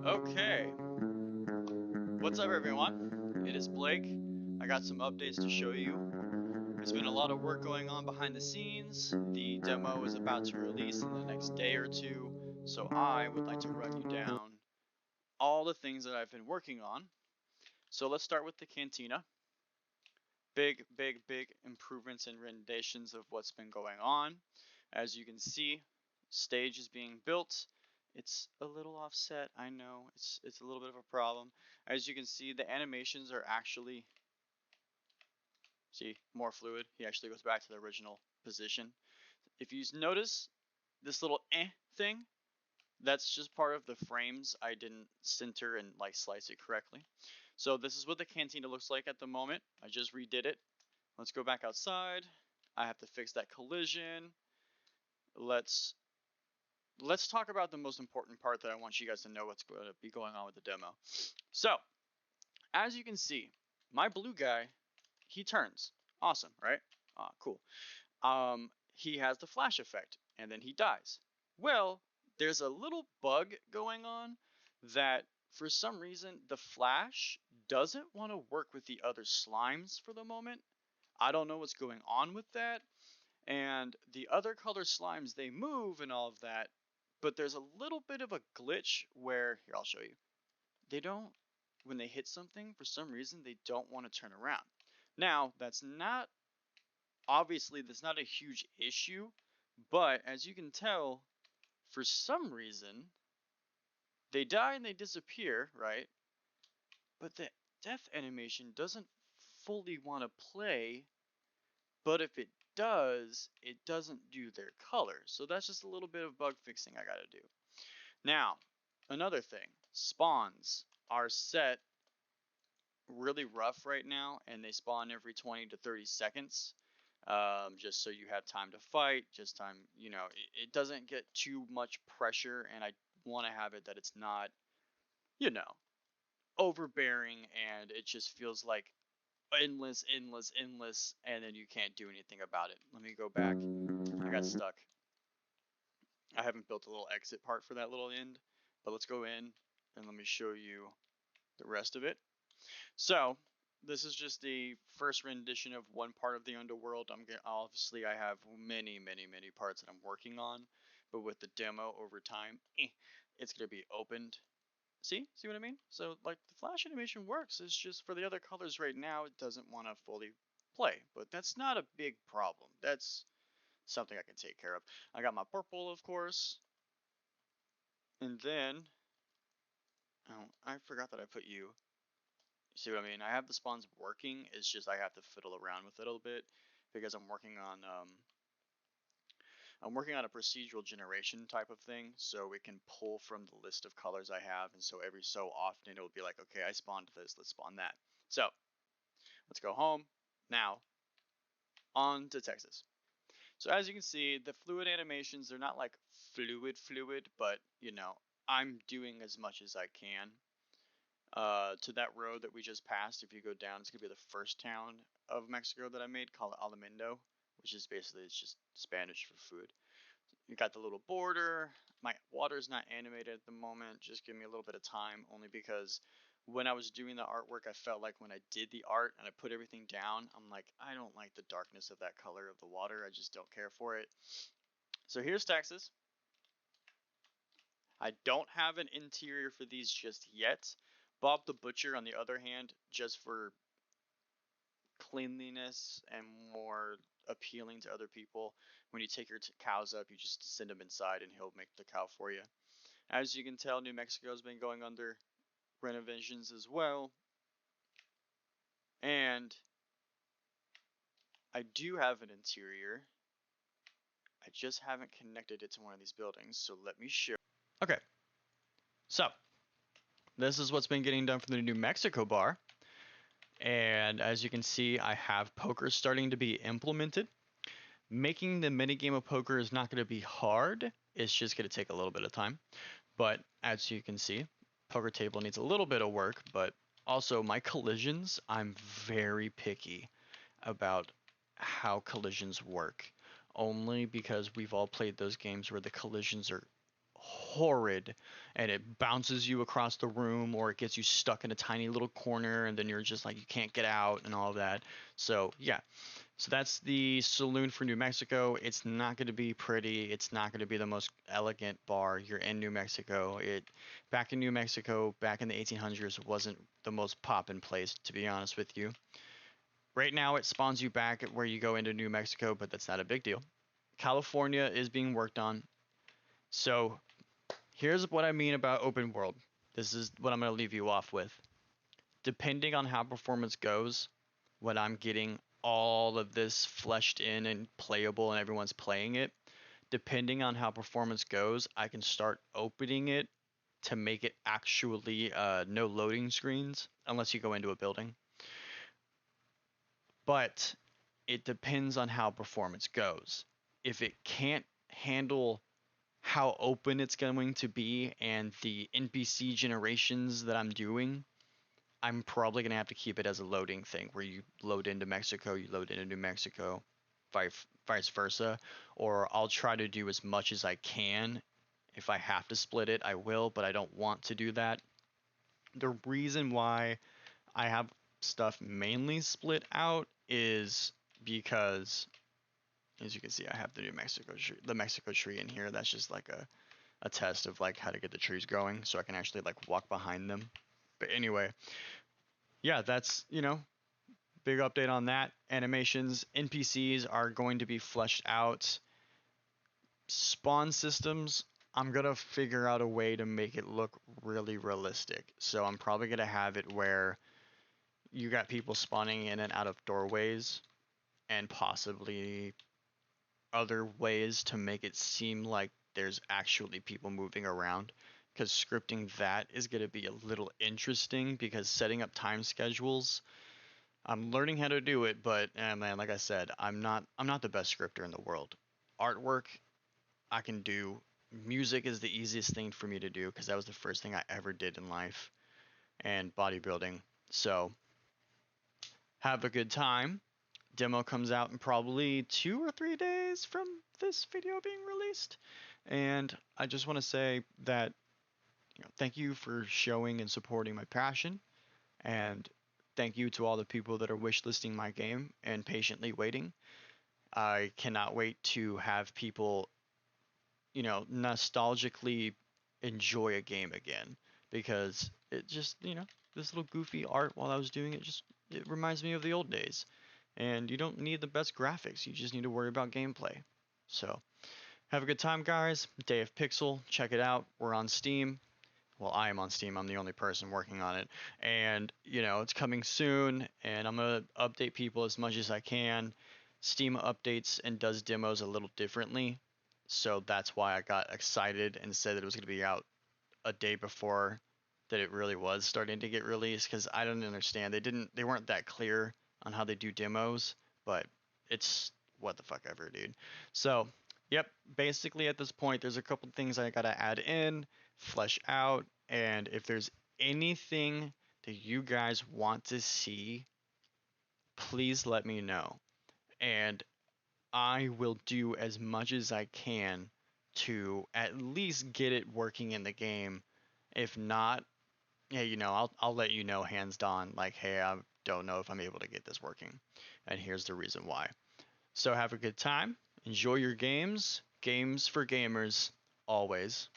Okay, what's up everyone? It is Blake. I got some updates to show you. There's been a lot of work going on behind the scenes. The demo is about to release in the next day or two, so I would like to run you down all the things that I've been working on. So let's start with the Cantina. Big improvements and renditions of what's been going on. As you can see, stage is being built. It's a little offset, I know, it's a little bit of a problem. As you can see, the animations are actually, see, more fluid. He actually goes back to the original position. If you notice this little thing, that's just part of the frames. I didn't center and like slice it correctly. So this is what the Cantina looks like at the moment. I just redid it. Let's go back outside. I have to fix that collision. Let's talk about the most important part that I want you guys to know what's going to be going on with the demo. So, as you can see, my blue guy, he turns. Awesome, right? Ah, cool. He has the flash effect, and then he dies. Well, there's a little bug going on that for some reason the flash doesn't want to work with the other slimes for the moment. I don't know what's going on with that. And the other color slimes, they move and all of that, but there's a little bit of a glitch where, here, I'll show you. They don't, when they hit something, for some reason, they don't want to turn around. Now, that's not, obviously, that's not a huge issue, but as you can tell, for some reason, they die and they disappear, right? But the death animation doesn't fully want to play, but if it does, it doesn't do their color. So that's just a little bit of bug fixing I gotta do. Now, another thing, spawns are set really rough right now, and they spawn every 20 to 30 seconds. Just so you have time to fight, just time, you know, it doesn't get too much pressure, and I want to have it that it's not, you know, overbearing, and it just feels like endless, and then you can't do anything about it. Let me go back. I got stuck. I haven't built a little exit part for that little end, but let's go in and let me show you the rest of it. So this is just the first rendition of one part of the underworld. Obviously I have many parts that I'm working on, but with the demo over time, it's gonna be opened. See what I mean? So like the flash animation works. It's just for the other colors right now, it doesn't want to fully play, but that's not a big problem. That's something I can take care of. I got my purple, of course, and then, oh, I forgot that I put you. See what I mean? I have the spawns working. It's just I have to fiddle around with it a little bit because I'm working on a procedural generation type of thing, so it can pull from the list of colors I have, and so every so often it'll be like, okay, I spawned this, let's spawn that. So let's go home. Now, on to Texas. So as you can see, the fluid animations, they're not like fluid, but you know, I'm doing as much as I can. To that road that we just passed, if you go down, it's gonna be the first town of Mexico that I made, called Alimendo, which is basically, it's just Spanish for food. You got the little border. My water's not animated at the moment. Just give me a little bit of time, only because when I was doing the artwork, I felt like when I did the art and I put everything down, I'm like, I don't like the darkness of that color of the water. I just don't care for it. So here's Texas. I don't have an interior for these just yet. Bob the Butcher, on the other hand, just for cleanliness and more appealing to other people, when you take your cows up, you just send them inside and he'll make the cow for you. As you can tell, New Mexico's been going under renovations as well. And I do have an interior. I just haven't connected it to one of these buildings, so let me show. Okay, so this is what's been getting done for the New Mexico bar. And as you can see, I have poker starting to be implemented. Making the minigame of poker is not going to be hard. It's just going to take a little bit of time. But as you can see, poker table needs a little bit of work, but also my collisions, I'm very picky about how collisions work. Only because we've all played those games where the collisions are horrid, and it bounces you across the room, or it gets you stuck in a tiny little corner, and then you're just like you can't get out and all of that. So yeah, so that's the saloon for New Mexico. It's not going to be pretty. It's not going to be the most elegant bar. You're in New Mexico. Back in New Mexico, back in the 1800s, wasn't the most poppin' place, to be honest with you. Right now, it spawns you back at where you go into New Mexico, but that's not a big deal. California is being worked on. So here's what I mean about open world. This is what I'm going to leave you off with. Depending on how performance goes, when I'm getting all of this fleshed in and playable and everyone's playing it, depending on how performance goes, I can start opening it to make it actually no loading screens unless you go into a building. But it depends on how performance goes. If it can't handle how open it's going to be and the NPC generations that I'm doing, I'm probably going to have to keep it as a loading thing where you load into Mexico, you load into New Mexico, vice versa. Or I'll try to do as much as I can. If I have to split it, I will, but I don't want to do that. The reason why I have stuff mainly split out is because, as you can see, I have the Mexico tree in here. That's just like a test of like how to get the trees going so I can actually like walk behind them. But anyway, yeah, that's, big update on that. Animations, NPCs are going to be fleshed out. Spawn systems, I'm going to figure out a way to make it look really realistic. So I'm probably going to have it where you got people spawning in and out of doorways and possibly other ways to make it seem like there's actually people moving around, because scripting that is going to be a little interesting because setting up time schedules, I'm learning how to do it, but man, like I said, I'm not the best scripter in the world. Artwork I can do. Music is the easiest thing for me to do because that was the first thing I ever did in life, and bodybuilding. So have a good time. Demo comes out in probably 2 or 3 days from this video being released. And I just want to say that, thank you for showing and supporting my passion. And thank you to all the people that are wishlisting my game and patiently waiting. I cannot wait to have people, nostalgically enjoy a game again, because it just, this little goofy art while I was doing it, it reminds me of the old days. And you don't need the best graphics, you just need to worry about gameplay. So have a good time, guys. Day of Pixel, check it out. We're on Steam. Well, I am on Steam. I'm the only person working on it. And, it's coming soon, and I'm going to update people as much as I can. Steam updates and does demos a little differently. So that's why I got excited and said that it was going to be out a day before that it really was starting to get released, because I don't understand. They weren't that clear on how they do demos, but it's what the fuck ever, dude. So, yep, basically at this point, there's a couple things I gotta add in, flesh out, and if there's anything that you guys want to see, please let me know. And I will do as much as I can to at least get it working in the game. If not, yeah, I'll let you know hands down, like, hey, I don't know if I'm able to get this working, and here's the reason why. So have a good time, enjoy your games. Games for gamers, always.